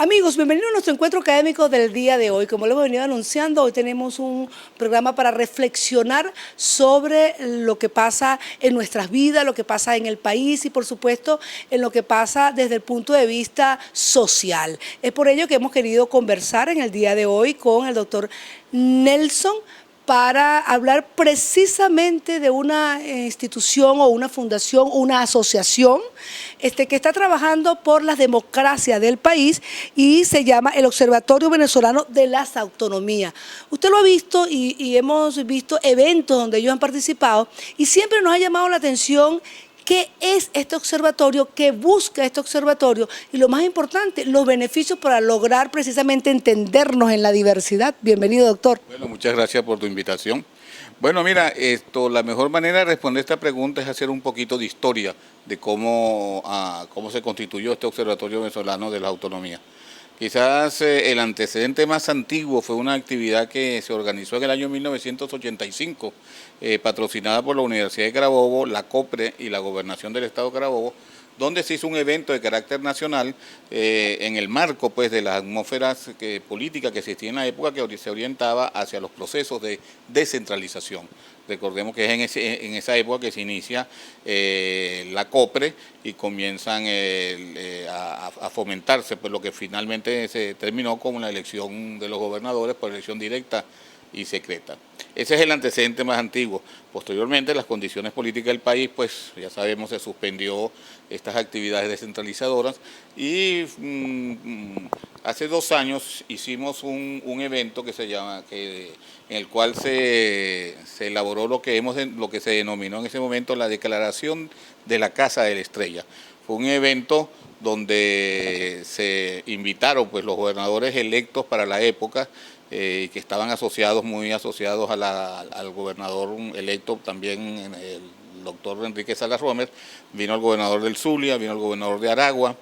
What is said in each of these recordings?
Amigos, bienvenidos a nuestro encuentro académico del día de hoy. Como lo hemos venido anunciando, hoy tenemos un programa para reflexionar sobre lo que pasa en nuestras vidas, lo que pasa en el país y, por supuesto, en lo que pasa desde el punto de vista social. Es por ello que hemos querido conversar en el día de hoy con el doctor Nelson para hablar precisamente de una institución o una fundación, una asociación que está trabajando por la democracia del país y se llama el Observatorio Venezolano de las Autonomías. Usted lo ha visto y hemos visto eventos donde ellos han participado y siempre nos ha llamado la atención qué es este observatorio, qué busca este observatorio y lo más importante, los beneficios para lograr precisamente entendernos en la diversidad. Bienvenido, doctor. Bueno, muchas gracias por tu invitación. Bueno, mira, la mejor manera de responder esta pregunta es hacer un poquito de historia de cómo se constituyó este Observatorio Venezolano de la Autonomía. Quizás el antecedente más antiguo fue una actividad que se organizó en el año 1985, patrocinada por la Universidad de Carabobo, la COPRE y la Gobernación del Estado de Carabobo, donde se hizo un evento de carácter nacional en el marco pues, de las atmósferas políticas que existían en la época, que se orientaba hacia los procesos de descentralización. Recordemos que es en esa época que se inicia la COPRE y comienzan a fomentarse pues, lo que finalmente se terminó como la elección de los gobernadores por elección directa y secreta. Ese es el antecedente más antiguo. Posteriormente, las condiciones políticas del país, pues ya sabemos, se suspendió estas actividades descentralizadoras y hace 2 años hicimos un evento que se llama, en el cual se elaboró lo que se denominó en ese momento la Declaración de la Casa de la Estrella. Fue un evento donde se invitaron pues, los gobernadores electos para la época, que estaban muy asociados al gobernador electo también, el doctor Enrique Salas Romer. Vino el gobernador del Zulia, vino el gobernador de Aragua,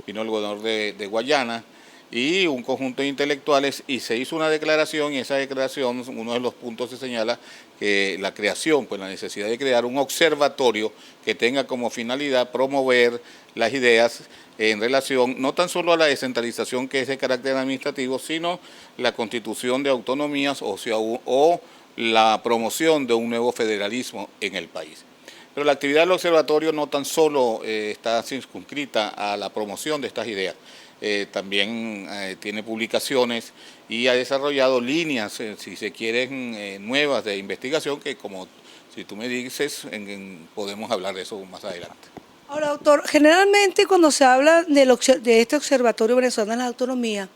vino el gobernador de Guayana y un conjunto de intelectuales, y se hizo una declaración, y esa declaración, uno de los puntos se señala que la creación, pues la necesidad de crear un observatorio que tenga como finalidad promover las ideas en relación no tan solo a la descentralización, que es de carácter administrativo, sino la constitución de autonomías o la promoción de un nuevo federalismo en el país. Pero la actividad del observatorio no tan solo está circunscrita a la promoción de estas ideas, también tiene publicaciones y ha desarrollado líneas, si se quieren, nuevas de investigación, que como si tú me dices, podemos hablar de eso más adelante. Ahora, doctor, generalmente cuando se habla de este Observatorio Venezolano de la Autonomía,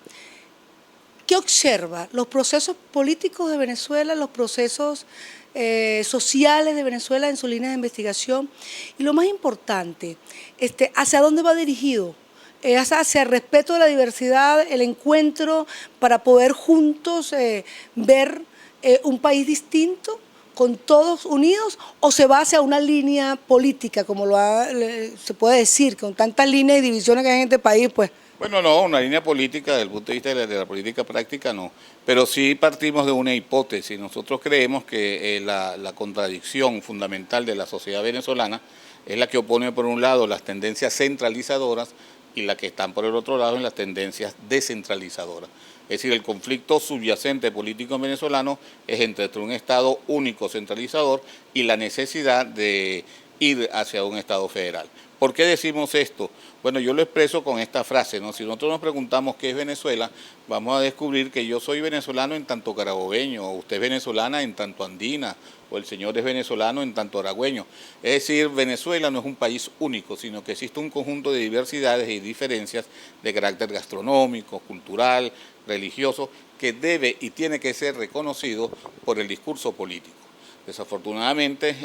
¿qué observa? ¿Los procesos políticos de Venezuela, los procesos sociales de Venezuela en su línea de investigación? Y lo más importante, ¿hacia dónde va dirigido? ¿Es hacia el respeto de la diversidad, el encuentro para poder juntos ver un país distinto, con todos unidos, o se va hacia una línea política, como se puede decir, con tantas líneas y divisiones que hay en este país, pues? Bueno, no, una línea política desde el punto de vista de la política práctica no, pero sí partimos de una hipótesis. Nosotros creemos que la contradicción fundamental de la sociedad venezolana es la que opone por un lado las tendencias centralizadoras y la que están por el otro lado en las tendencias descentralizadoras. Es decir, el conflicto subyacente político venezolano es entre un Estado único centralizador y la necesidad de ir hacia un Estado federal. ¿Por qué decimos esto? Bueno, yo lo expreso con esta frase, ¿no? Si nosotros nos preguntamos qué es Venezuela, vamos a descubrir que yo soy venezolano en tanto carabobeño, o usted es venezolana en tanto andina, o el señor es venezolano en tanto aragüeño. Es decir, Venezuela no es un país único, sino que existe un conjunto de diversidades y diferencias de carácter gastronómico, cultural, religioso, que debe y tiene que ser reconocido por el discurso político. Desafortunadamente,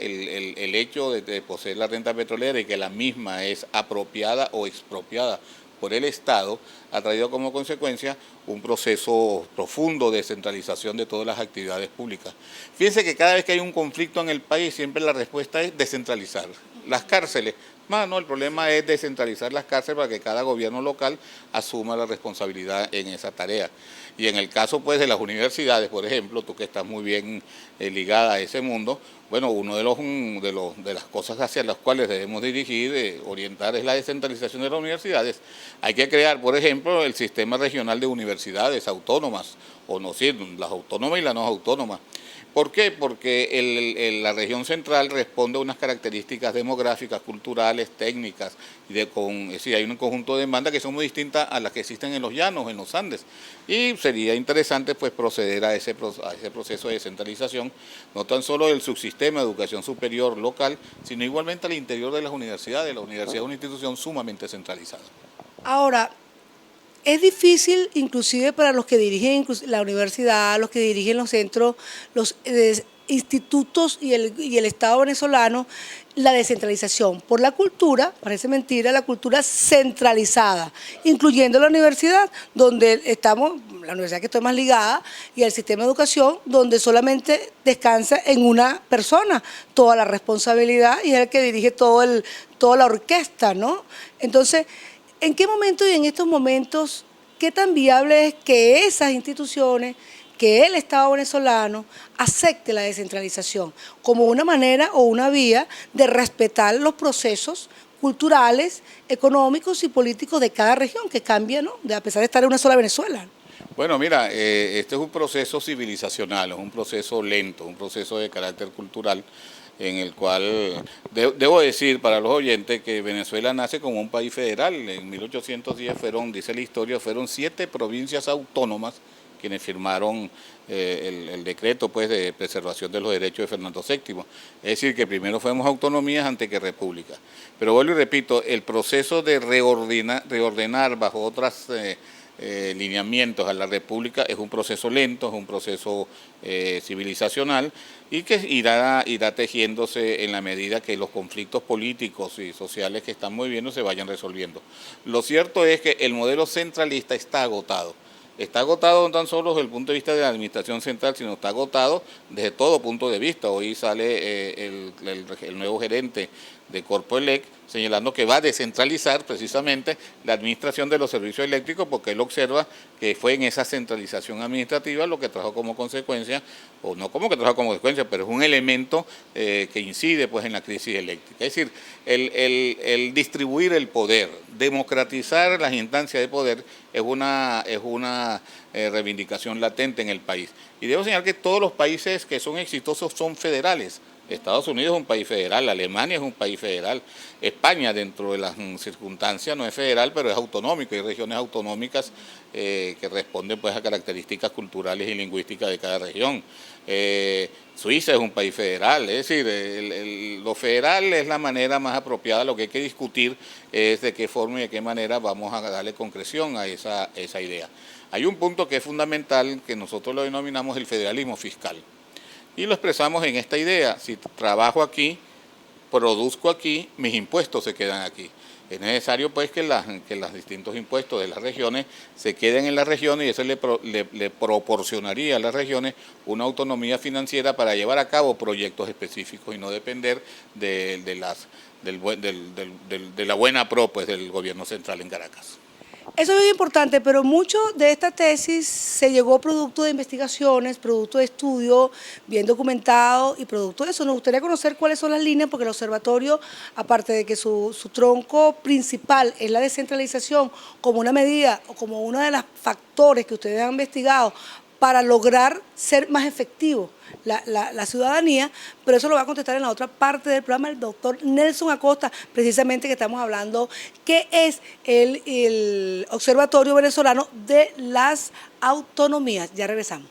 el hecho de poseer la renta petrolera y que la misma es apropiada o expropiada por el Estado ha traído como consecuencia un proceso profundo de descentralización de todas las actividades públicas. Fíjense que cada vez que hay un conflicto en el país, siempre la respuesta es descentralizar. Las cárceles, manos, el problema es descentralizar las cárceles para que cada gobierno local asuma la responsabilidad en esa tarea. Y en el caso pues de las universidades, por ejemplo, tú que estás muy bien ligada a ese mundo, bueno, uno de las cosas hacia las cuales debemos dirigir, orientar es la descentralización de las universidades. Hay que crear, por ejemplo, el sistema regional de universidades autónomas, o no sé, las autónomas y las no autónomas. ¿Por qué? Porque la región central responde a unas características demográficas, culturales, técnicas, es decir, hay un conjunto de demandas que son muy distintas a las que existen en los llanos, en los Andes. Y sería interesante pues proceder a ese proceso de descentralización, no tan solo del subsistema de educación superior local, sino igualmente al interior de las universidades. La universidad es una institución sumamente centralizada. Ahora, es difícil inclusive para los que dirigen la universidad, los que dirigen los centros, los institutos y el Estado venezolano, la descentralización. Por la cultura, parece mentira, la cultura centralizada, incluyendo la universidad, donde estamos, la universidad que estoy más ligada, y el sistema de educación, donde solamente descansa en una persona toda la responsabilidad y es el que dirige toda la orquesta, ¿no? Entonces, ¿en qué momento y en estos momentos, qué tan viable es que esas instituciones, que el Estado venezolano acepte la descentralización como una manera o una vía de respetar los procesos culturales, económicos y políticos de cada región que cambia, ¿no? A pesar de estar en una sola Venezuela? Bueno, mira, este es un proceso civilizacional, es un proceso lento, un proceso de carácter cultural, en el cual debo decir para los oyentes que Venezuela nace como un país federal. En 1810 dice la historia, fueron 7 provincias autónomas quienes firmaron el decreto pues, de preservación de los derechos de Fernando VII. Es decir, que primero fuimos autonomías antes que república. Pero vuelvo y repito, el proceso de reordenar bajo otras lineamientos a la República es un proceso lento, es un proceso civilizacional y que irá tejiéndose en la medida que los conflictos políticos y sociales que están viviendo se vayan resolviendo. Lo cierto es que el modelo centralista está agotado. Está agotado no tan solo desde el punto de vista de la administración central, sino está agotado desde todo punto de vista. Hoy sale el nuevo gerente de Corpoelec señalando que va a descentralizar precisamente la administración de los servicios eléctricos porque él observa que fue en esa centralización administrativa lo que trajo como consecuencia, o no como que trajo como consecuencia, pero es un elemento que incide pues en la crisis eléctrica. Es decir, el distribuir el poder, democratizar las instancias de poder es una reivindicación latente en el país. Y debo señalar que todos los países que son exitosos son federales. Estados Unidos es un país federal, Alemania es un país federal, España dentro de las circunstancias no es federal, pero es autonómico, hay regiones autonómicas que responden pues a características culturales y lingüísticas de cada región. Suiza es un país federal, es decir, lo federal es la manera más apropiada, lo que hay que discutir es de qué forma y de qué manera vamos a darle concreción a esa idea. Hay un punto que es fundamental que nosotros lo denominamos el federalismo fiscal. Y lo expresamos en esta idea: si trabajo aquí, produzco aquí, mis impuestos se quedan aquí. Es necesario pues que los distintos impuestos de las regiones se queden en las regiones y eso le proporcionaría a las regiones una autonomía financiera para llevar a cabo proyectos específicos y no depender de la buena pro pues, del gobierno central en Caracas. Eso es muy importante, pero mucho de esta tesis se llegó producto de investigaciones, producto de estudios bien documentados y producto de eso. Nos gustaría conocer cuáles son las líneas, porque el observatorio, aparte de que su tronco principal es la descentralización como una medida o como uno de los factores que ustedes han investigado para lograr ser más efectivo la ciudadanía, pero eso lo va a contestar en la otra parte del programa el doctor Nelson Acosta, precisamente que estamos hablando qué es el Observatorio Venezolano de las Autonomías. Ya regresamos.